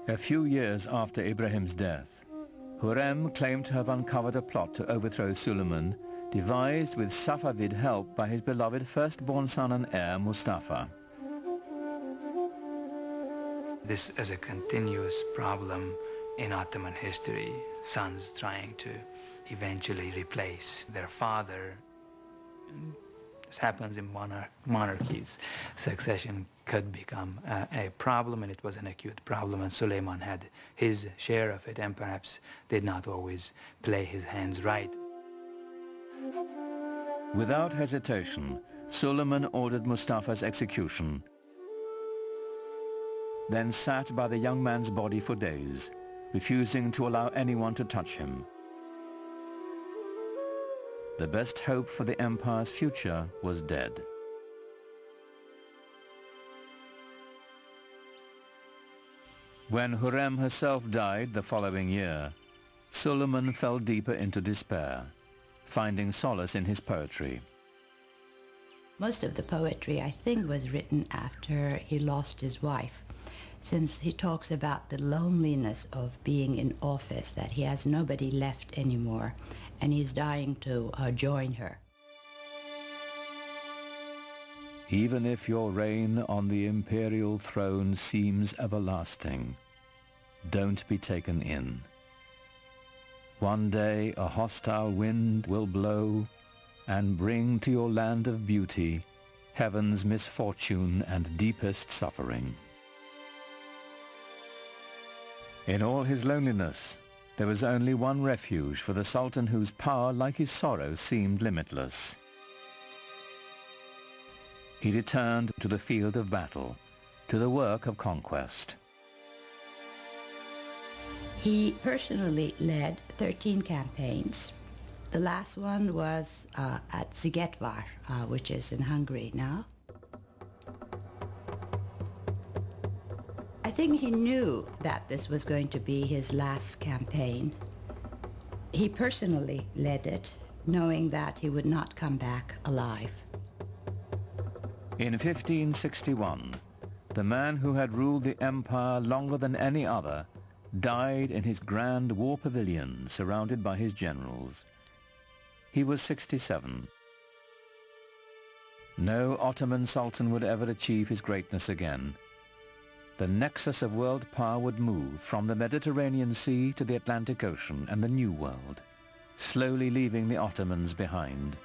A few years after Ibrahim's death, Hurrem claimed to have uncovered a plot to overthrow Suleiman, devised with Safavid help by his beloved firstborn son and heir, Mustafa. This is a continuous problem in Ottoman history, sons trying to eventually replace their father. This happens in monarchies. Succession could become a problem, and it was an acute problem, and Suleiman had his share of it and perhaps did not always play his hands right. Without hesitation, Suleiman ordered Mustafa's execution, then sat by the young man's body for days, refusing to allow anyone to touch him. The best hope for the empire's future was dead. When Hurrem herself died the following year, Suleiman fell deeper into despair, finding solace in his poetry. Most of the poetry, I think, was written after he lost his wife, since he talks about the loneliness of being in office, that he has nobody left anymore, and he's dying to join her. Even if your reign on the imperial throne seems everlasting, don't be taken in. One day a hostile wind will blow and bring to your land of beauty heaven's misfortune and deepest suffering. In all his loneliness, there was only one refuge for the Sultan whose power, like his sorrow, seemed limitless. He returned to the field of battle, to the work of conquest. He personally led 13 campaigns. The last one was at Szigetvar, which is in Hungary now. I think he knew that this was going to be his last campaign. He personally led it, knowing that he would not come back alive. In 1561, the man who had ruled the empire longer than any other died in his grand war pavilion surrounded by his generals. He was 67. No Ottoman Sultan would ever achieve his greatness again. The nexus of world power would move from the Mediterranean Sea to the Atlantic Ocean and the New World, slowly leaving the Ottomans behind.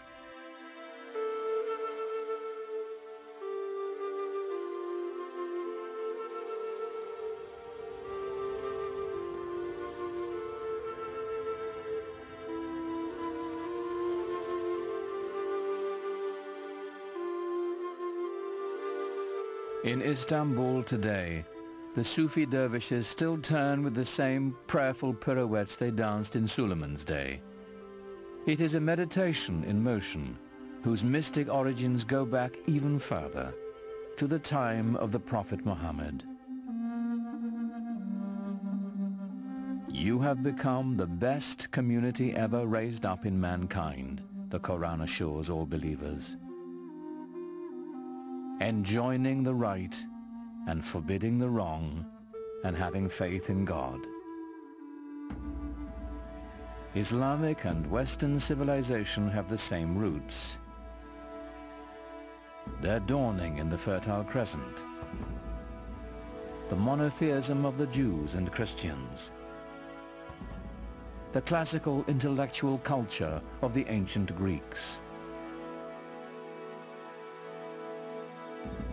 In Istanbul today, the Sufi dervishes still turn with the same prayerful pirouettes they danced in Suleiman's day. It is a meditation in motion, whose mystic origins go back even further, to the time of the Prophet Muhammad. You have become the best community ever raised up in mankind, the Quran assures all believers. Enjoining the right and forbidding the wrong, and having faith in God. Islamic and Western civilization have the same roots. They're dawning in the Fertile Crescent. The monotheism of the Jews and Christians. The classical intellectual culture of the ancient Greeks.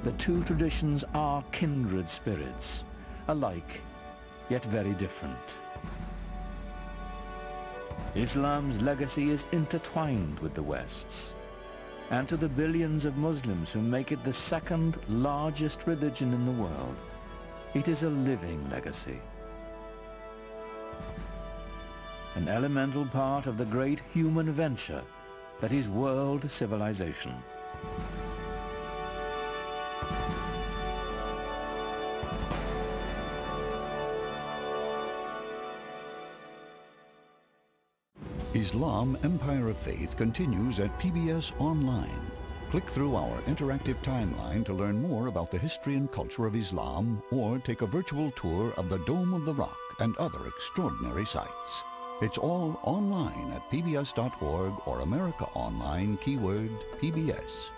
The two traditions are kindred spirits, alike, yet very different. Islam's legacy is intertwined with the West's, and to the billions of Muslims who make it the second largest religion in the world, it is a living legacy. An elemental part of the great human venture that is world civilization. Islam Empire of Faith continues at PBS Online. Click through our interactive timeline to learn more about the history and culture of Islam, or take a virtual tour of the Dome of the Rock and other extraordinary sights. It's all online at pbs.org or America Online, keyword PBS.